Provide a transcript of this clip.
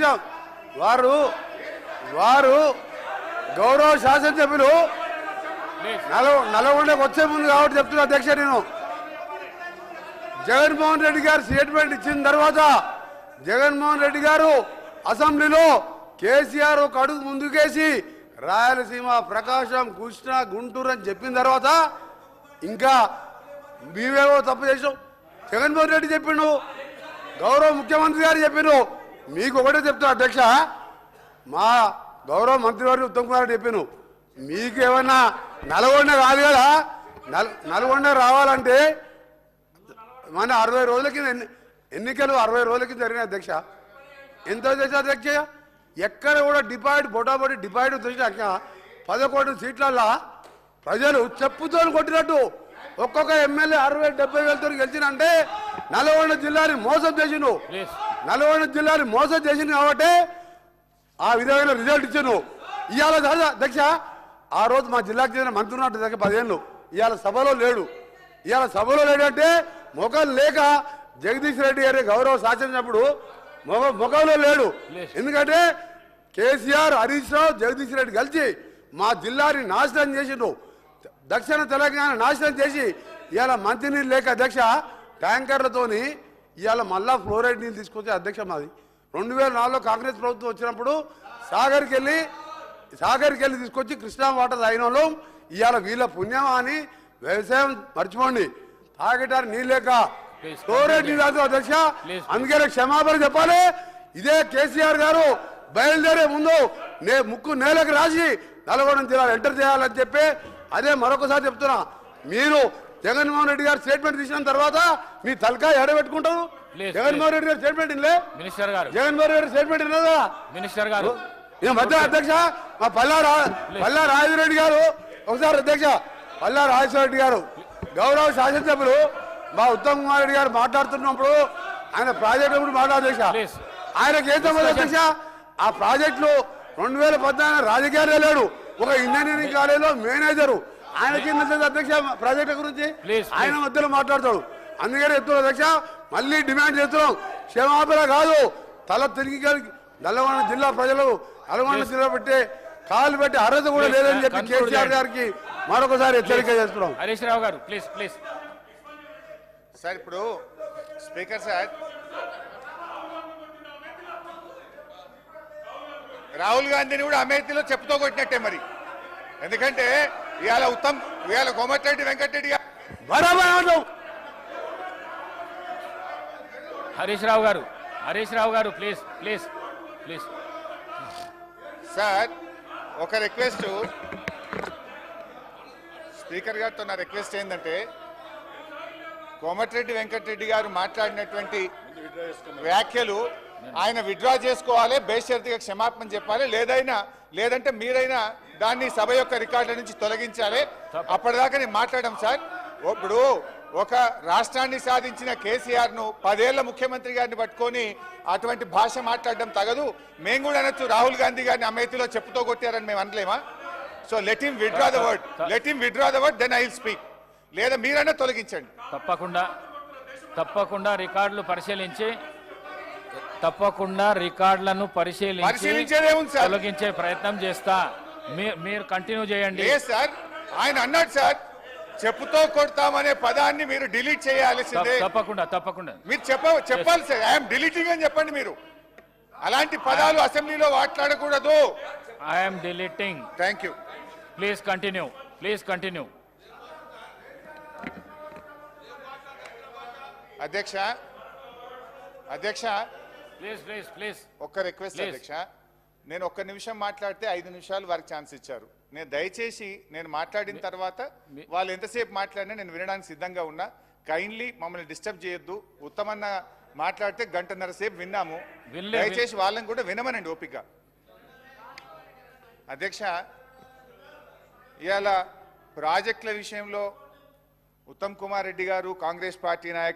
నిమిషం వారు వారు గౌరవ శాసనసభ్యులు నల్గొండకు వచ్చే ముందు కాబట్టి చెప్తున్నా అధ్యక్ష, నేను జగన్మోహన్ రెడ్డి గారు స్టేట్మెంట్ ఇచ్చిన తర్వాత జగన్మోహన్ రెడ్డి గారు అసెంబ్లీలో కేసీఆర్ ఒక అడుగు ముందుకేసి రాయలసీమ, ప్రకాశం, కృష్ణా, గుంటూరు అని చెప్పిన తర్వాత ఇంకా మీవేవో తప్పు చేసావు. జగన్మోహన్ రెడ్డి చెప్పిండు, గౌరవ ముఖ్యమంత్రి గారు చెప్పిండు. మీకు ఒకటే చెప్తా అధ్యక్ష, మా గౌరవ మంత్రివారు ఉత్తమ్ కుమార్ రెడ్డి చెప్పాను, మీకు ఏమన్నా నల్గొండ కాదు కదా, నల్గొండ రావాలంటే మన 60 రోజుల కింద ఎన్నికలు 60 రోజుల కింద జరిగినాయి అధ్యక్ష. ఎంత చేసా అధ్యక్ష, ఎక్కడ కూడా డిపాయిడ్ బొటాబొటి డిపాయిడ్ తెచ్చినాక 11 సీట్లల్లో ప్రజలు చెప్పుతో కొట్టినట్టు ఒక్కొక్క ఎమ్మెల్యే 60-70 వేలతో గెలిచినంటే నల్గొండ జిల్లాని మోసం చేసిండు. నల్గొండ జిల్లాని మోసం చేసింది కాబట్టి ఆ విధమైన రిజల్ట్ ఇచ్చాను. ఇవాళ అధ్యక్ష, ఆ రోజు మా జిల్లాకు చెందిన మంత్రి ఉన్నట్టు దగ్గర 10 ఏళ్ళు ఇవాళ సభలో లేడు. ఇవాళ సభలో లేడంటే మొఖం లేక జగదీష్ రెడ్డి గారి గౌరవ శాసనసభ్యుడు ముఖంలో లేడు. ఎందుకంటే కేసీఆర్, హరీష్ రావు, జగదీష్ రెడ్డి కలిసి మా జిల్లాని నాశనం చేసిండు. దక్షిణ తెలంగాణ నాశనం చేసి ఇవాళ మంచినీళ్ళు లేక అధ్యక్ష ట్యాంకర్లతోని ఇవాళ మళ్ళా ఫ్లోరైడ్ నీళ్ళు తీసుకొచ్చే అధ్యక్ష మాది 2004లో కాంగ్రెస్ ప్రభుత్వం వచ్చినప్పుడు సాగర్కి వెళ్ళి తీసుకొచ్చి కృష్ణా వాటర్ తాగిన ఇవాళ వీళ్ళ పుణ్యం అని వ్యవసాయం మర్చిపోండి, తాగటానికి నీళ్ళు లేక ఫ్లోరైడ్ నీళ్ళు తాగుతాం అధ్యక్ష. అందుకే క్షమాపణ చెప్పాలి. ఇదే కేసీఆర్ గారు బయలుదేరే ముందు ముక్కు నేలకు రాసి నల్గొండ జిల్లాలో ఎంటర్ చేయాలని చెప్పి అదే మరొకసారి చెప్తున్నా. మీరు జగన్మోహన్ రెడ్డి గారు స్టేట్మెంట్ తీసిన తర్వాత మీ తలకాయ ఎడబెట్టుకుంటారు. జగన్మోహన్ రెడ్డి గారు స్టేట్మెంట్ ఇల్లే, జగన్మోహన్ రెడ్డి స్టేట్మెంట్ ఇన్నదా మినిస్టర్ గారు మధ్య అధ్యక్ష. మా పల్లా రాజరెడ్డి గారు ఒకసారి అధ్యక్ష, పల్లా రాజరెడ్డి గారు గౌరవ శాసనసభ్యులు మా ఉత్తమ్ కుమార్ రెడ్డి గారు మాట్లాడుతున్నప్పుడు ఆయన ప్రాజెక్టు గురించి మాట్లాడధ్యక్ష, ఆయనకి ఏం సంబంధం అధ్యక్ష? ఆ ప్రాజెక్టులు 2014 రాజకీయాలే లేడు, ఒక ఇంజనీరింగ్ కాలేజీలో మేనేజరు, ఆయనకి అధ్యక్ష ప్రాజెక్టు గురించి ఆయన మధ్యలో మాట్లాడతాడు. అందుకని చెప్తున్నాం అధ్యక్ష, మళ్ళీ డిమాండ్ చేస్తున్నాం, క్షమాపణ కాదు, తల తిరిగి నల్గొండ జిల్లా ప్రజలు నల్గొండ జిల్లా పెట్టే కాలు పెట్టి అర్హత కూడా లేదని చెప్పి కేసీఆర్ గారికి మరొకసారి హెచ్చరిక చేస్తున్నాం. హరీష్ రావు గారు ప్లీజ్ ప్లీజ్. సార్ ఇప్పుడు స్పీకర్ సార్, రాహుల్ గాంధీని కూడా అమేథీలో చెప్పుతో కొట్టినట్టే మరి. ఎందుకంటే ఇవాళ కోమటిరెడ్డి వెంకటరెడ్డి గారు హరీష్ రావు గారు ప్లీజ్ ప్లీజ్ ప్లీజ్. సార్ ఒక రిక్వెస్ట్, స్పీకర్ గారితో నా రిక్వెస్ట్ ఏంటంటే, కోమటిరెడ్డి వెంకటరెడ్డి గారు మాట్లాడినటువంటి వ్యాఖ్యలు ఆయన విత్డ్రా చేసుకోవాలి, బేషరతుగా క్షమాపణ చెప్పాలి, లేదంటే మీరైనా దాన్ని సభ యొక్క రికార్డుల నుంచి తొలగించాలి. అప్పటిదాకా నేను మాట్లాడడం సార్. ఇప్పుడు ఒక రాష్ట్రాన్ని సాధించిన కేసీఆర్ ను 10 ఏళ్ల ముఖ్యమంత్రి గారిని పట్టుకొని అటువంటి భాష మాట్లాడడం తగదు. మేము కూడా అనొచ్చు, రాహుల్ గాంధీ గారిని అమేథీలో చెప్పుతో కొట్టారని మేము అనలేమా? So let him withdraw the word, then I will speak. లేదా మీరైనా తొలగించండి. తప్పకుండా రికార్డులను పరిశీలించి తొలగించే ప్రయత్నం చేస్తా. మీరు కంటిన్యూ చేయండి. సార్ ఆయన అన్నాడు సార్, చెప్పుతో కొడతామనే పదాన్ని మీరు డిలీట్ చేయాల్సిందే. తప్పకుండా మీరు చెప్పాలి సార్, ఐఎమ్ డిలీటింగ్ అని చెప్పండి. మీరు అలాంటి పదాలు అసెంబ్లీలో మాట్లాడకూడదు. I'm deleting. Thank you. Please continue. అధ్యక్ష ప్లీజ్ ఒక్క రిక్వెస్ట్ అధ్యక్ష, నేను ఒక్క నిమిషం మాట్లాడితే 5 నిమిషాలు వారికి ఛాన్స్ ఇచ్చారు. దయచేసి నేను మాట్లాడిన తర్వాత వాళ్ళు ఎంతసేపు మాట్లాడినా నేను వినడానికి సిద్ధంగా ఉన్నా. కైండ్లీ మమ్మల్ని డిస్టర్బ్ చేయొద్దు. ఉత్తమన్న మాట్లాడితే 1.5 గంటల సేపు విన్నాము, దయచేసి వాళ్ళని కూడా వినమనండి ఓపిక. అధ్యక్ష, ఇవాళ ప్రాజెక్టుల విషయంలో ఉత్తమ్ కుమార్ రెడ్డి గారు కాంగ్రెస్ పార్టీ నాయకులు